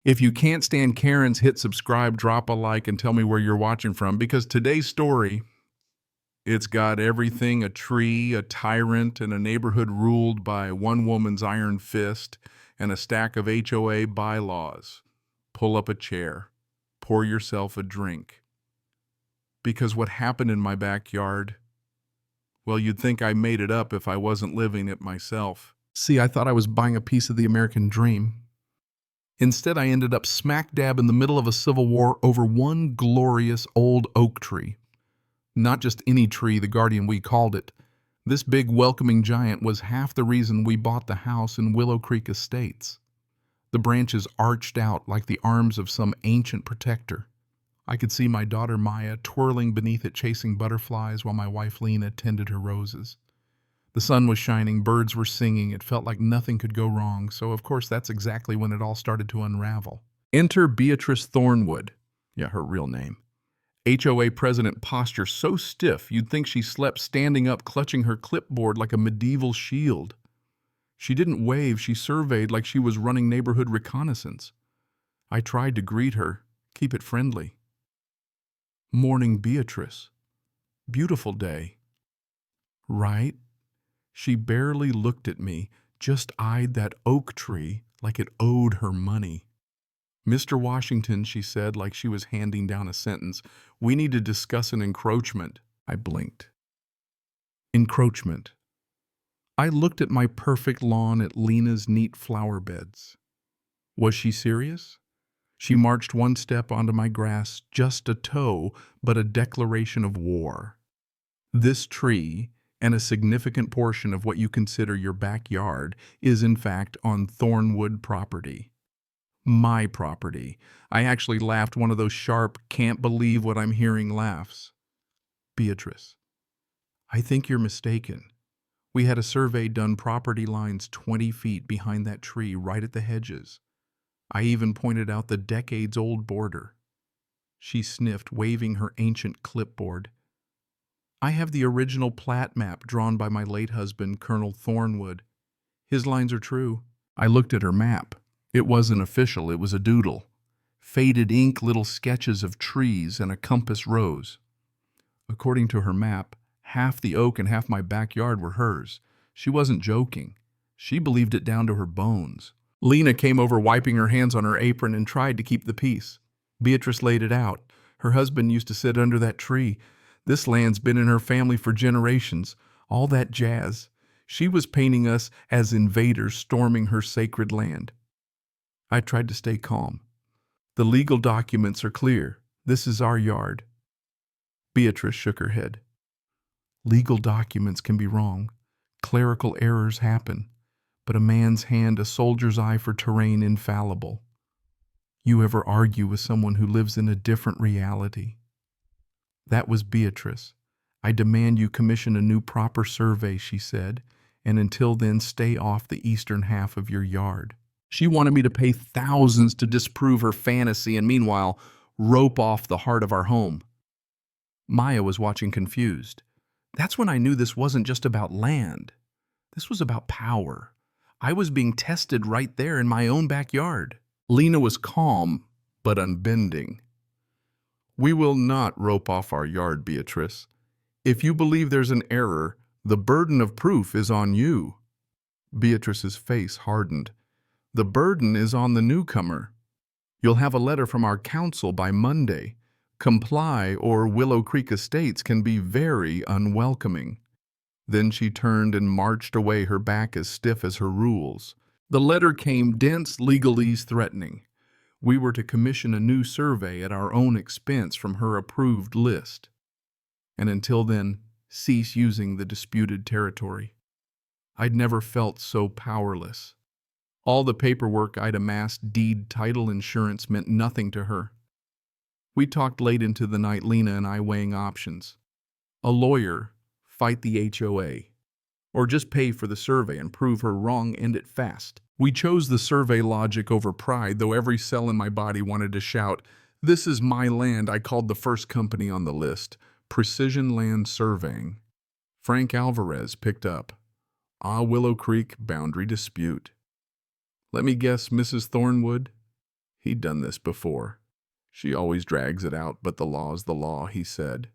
If you can't stand Karens, hit subscribe, drop a like, and tell me where you're watching from, because today's story, it's got everything: a tree, a tyrant, and a neighborhood ruled by one woman's iron fist, and a stack of HOA bylaws. Pull up a chair. Pour yourself a drink. Because what happened in my backyard, well, you'd think I made it up if I wasn't living it myself. See, I thought I was buying a piece of the American dream. Instead, I ended up smack dab in the middle of a civil war over one glorious old oak tree. Not just any tree, the guardian we called it. This big welcoming giant was half the reason we bought the house in Willow Creek Estates. The branches arched out like the arms of some ancient protector. I could see my daughter Maya twirling beneath it, chasing butterflies, while my wife Lena tended her roses. The sun was shining, birds were singing, it felt like nothing could go wrong, so of course that's exactly when it all started to unravel. Enter Beatrice Thornwood. Yeah, her real name. HOA president, posture so stiff you'd think she slept standing up, clutching her clipboard like a medieval shield. She didn't wave, she surveyed like she was running neighborhood reconnaissance. I tried to greet her, keep it friendly. Morning, Beatrice. Beautiful day. Right? She barely looked at me, just eyed that oak tree like it owed her money. Mr. Washington, she said like she was handing down a sentence, we need to discuss an encroachment. I blinked. Encroachment. I looked at my perfect lawn, at Lena's neat flower beds. Was she serious? She marched one step onto my grass, just a toe, but a declaration of war. This tree, and a significant portion of what you consider your backyard, is in fact on Thornwood property. My property. I actually laughed, one of those sharp, can't believe what I'm hearing laughs. Beatrice, I think you're mistaken. We had a survey done, property lines 20 feet behind that tree, right at the hedges. I even pointed out the decades-old border. She sniffed, waving her ancient clipboard. I have the original plat map drawn by my late husband, Colonel Thornwood. His lines are true. I looked at her map. It wasn't official, it was a doodle. Faded ink, little sketches of trees, and a compass rose. According to her map, half the oak and half my backyard were hers. She wasn't joking. She believed it down to her bones. Lena came over, wiping her hands on her apron, and tried to keep the peace. Beatrice laid it out. Her husband used to sit under that tree. This land's been in her family for generations. All that jazz. She was painting us as invaders storming her sacred land. I tried to stay calm. The legal documents are clear. This is our yard. Beatrice shook her head. Legal documents can be wrong. Clerical errors happen. But a man's hand, a soldier's eye for terrain, infallible. You ever argue with someone who lives in a different reality? That was Beatrice. I demand you commission a new proper survey, she said, and until then stay off the eastern half of your yard. She wanted me to pay thousands to disprove her fantasy and meanwhile rope off the heart of our home. Maya was watching, confused. That's when I knew this wasn't just about land. This was about power. I was being tested right there in my own backyard. Lena was calm, but unbending. We will not rope off our yard, Beatrice. If you believe there's an error, the burden of proof is on you. Beatrice's face hardened. The burden is on the newcomer. You'll have a letter from our council by Monday. Comply, or Willow Creek Estates can be very unwelcoming. Then she turned and marched away, her back as stiff as her rules. The letter came, dense, legalese, threatening. We were to commission a new survey at our own expense from her approved list. And until then, cease using the disputed territory. I'd never felt so powerless. All the paperwork I'd amassed, deed, title, insurance, meant nothing to her. We talked late into the night, Lena and I weighing options. A lawyer, fight the HOA, or just pay for the survey and prove her wrong, end it fast. We chose the survey logic over pride, though every cell in my body wanted to shout, "This is my land." I called the first company on the list, Precision Land Surveying. Frank Alvarez picked up. Willow Creek, boundary dispute. Let me guess, Mrs. Thornwood? He'd done this before. She always drags it out, but the law's the law, he said.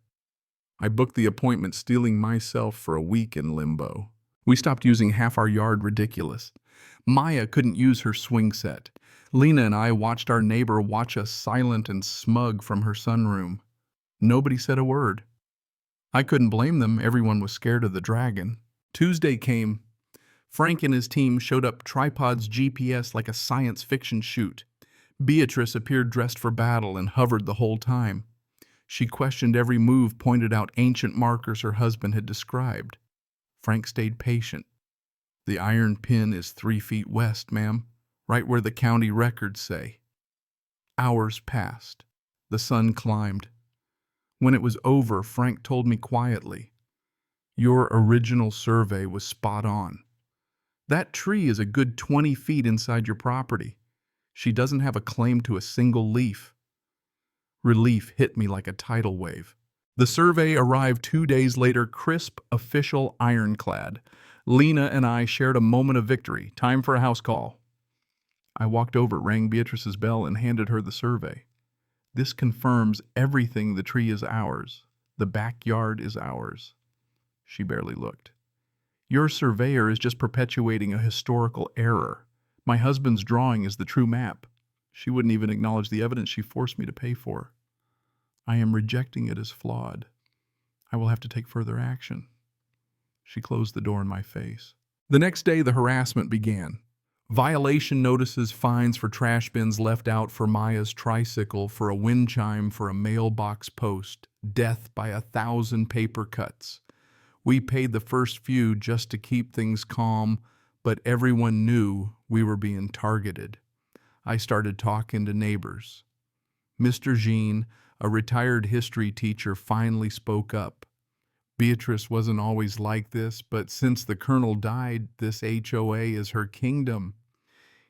I booked the appointment, steeling myself for a week in limbo. We stopped using half our yard. Ridiculous. Maya couldn't use her swing set. Lena and I watched our neighbor watch us, silent and smug, from her sunroom. Nobody said a word. I couldn't blame them. Everyone was scared of the dragon. Tuesday came. Frank and his team showed up, tripods, GPS, like a science fiction shoot. Beatrice appeared dressed for battle and hovered the whole time. She questioned every move, pointed out ancient markers her husband had described. Frank stayed patient. The iron pin is 3 feet west, ma'am, right where the county records say. Hours passed. The sun climbed. When it was over, Frank told me quietly, "Your original survey was spot on. That tree is a good 20 feet inside your property. She doesn't have a claim to a single leaf." Relief hit me like a tidal wave. The survey arrived 2 days later, crisp, official, ironclad. Lena and I shared a moment of victory. Time for a house call. I walked over, rang Beatrice's bell, and handed her the survey. "This confirms everything. The tree is ours. The backyard is ours." She barely looked. "Your surveyor is just perpetuating a historical error. My husband's drawing is the true map." She wouldn't even acknowledge the evidence she forced me to pay for. "I am rejecting it as flawed. I will have to take further action." She closed the door in my face. The next day, the harassment began. Violation notices, fines for trash bins left out, for Maya's tricycle, for a wind chime, for a mailbox post, death by 1,000 paper cuts. We paid the first few just to keep things calm, but everyone knew we were being targeted. I started talking to neighbors. Mr. Jean, a retired history teacher, finally spoke up. "Beatrice wasn't always like this, but since the colonel died, this HOA is her kingdom.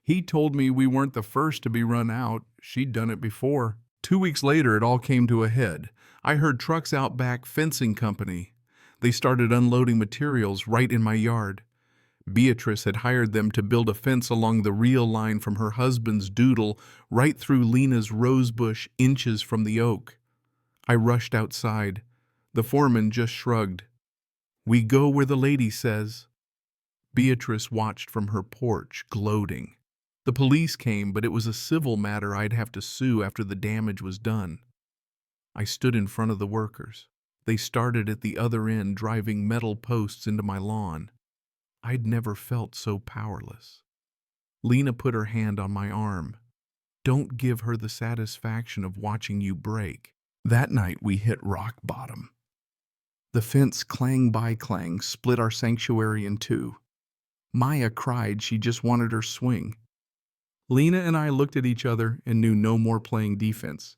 He told me we weren't the first to be run out. She'd done it before." 2 weeks later, it all came to a head. I heard trucks out back, fencing company. They started unloading materials right in my yard. Beatrice had hired them to build a fence along the real line from her husband's doodle, right through Lena's rosebush, inches from the oak. I rushed outside. The foreman just shrugged. "We go where the lady says." Beatrice watched from her porch, gloating. The police came, but it was a civil matter. I'd have to sue after the damage was done. I stood in front of the workers. They started at the other end, driving metal posts into my lawn. I'd never felt so powerless. Lena put her hand on my arm. "Don't give her the satisfaction of watching you break." That night we hit rock bottom. The fence, clang by clang, split our sanctuary in two. Maya cried she just wanted her swing. Lena and I looked at each other and knew no more playing defense.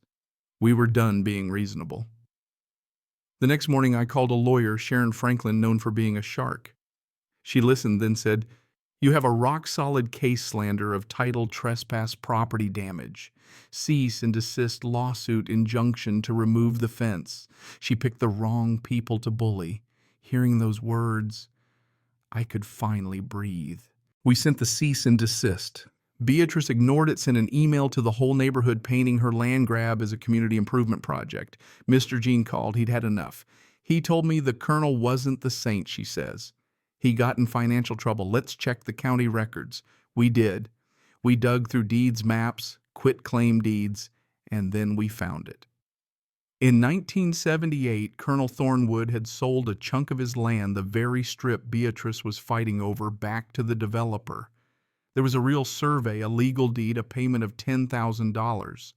We were done being reasonable. The next morning I called a lawyer, Sharon Franklin, known for being a shark. She listened, then said, "You have a rock-solid case slander of title, trespass, property damage. Cease and desist lawsuit, injunction to remove the fence." She picked the wrong people to bully. Hearing those words, I could finally breathe. We sent the cease and desist. Beatrice ignored it, sent an email to the whole neighborhood painting her land grab as a community improvement project. Mr. Jean called. He'd had enough. "He told me the colonel wasn't the saint," she says. "He got in financial trouble. Let's check the county records." We did. We dug through deeds, maps, quit-claim deeds, and then we found it. In 1978, Colonel Thornwood had sold a chunk of his land, the very strip Beatrice was fighting over, back to the developer. There was a real survey, a legal deed, a payment of $10,000.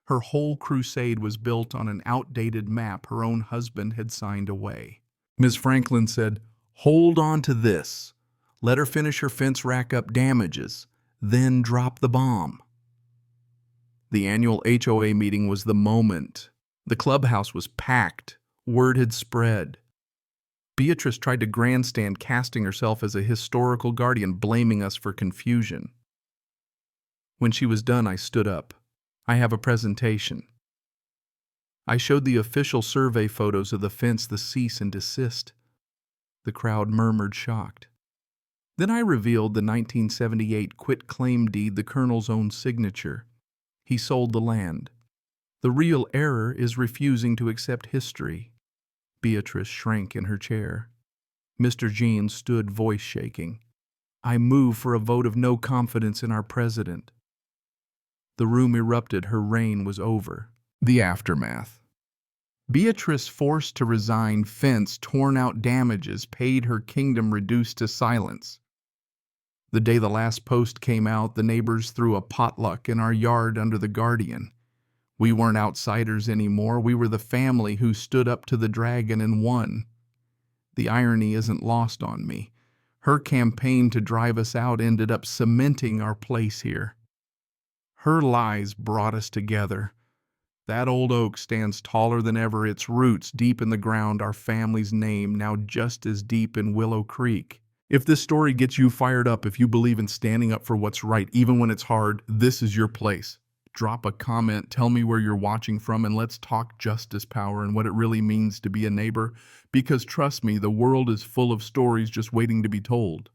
Her whole crusade was built on an outdated map her own husband had signed away. Ms. Franklin said, "Hold on to this. Let her finish her fence, rack up damages, then drop the bomb." The annual HOA meeting was the moment. The clubhouse was packed. Word had spread. Beatrice tried to grandstand, casting herself as a historical guardian, blaming us for confusion. When she was done, I stood up. "I have a presentation." I showed the official survey photos of the fence, the cease and desist. The crowd murmured, shocked. Then I revealed the 1978 quit-claim deed, the colonel's own signature. He sold the land. The real error is refusing to accept history. Beatrice shrank in her chair. Mr. Jean stood, voice shaking. I move for a vote of no confidence in our president. The room erupted. Her reign was over. The aftermath. Beatrice forced to resign, fence torn out, damages paid, her kingdom reduced to silence. The day the last post came out, the neighbors threw a potluck in our yard under the Guardian. We weren't outsiders anymore. We were the family who stood up to the dragon and won. The irony isn't lost on me. Her campaign to drive us out ended up cementing our place here. Her lies brought us together. That old oak stands taller than ever, its roots deep in the ground, our family's name now just as deep in Willow Creek. If this story gets you fired up, if you believe in standing up for what's right, even when it's hard, this is your place. Drop a comment, tell me where you're watching from, and let's talk justice power and what it really means to be a neighbor. Because trust me, the world is full of stories just waiting to be told.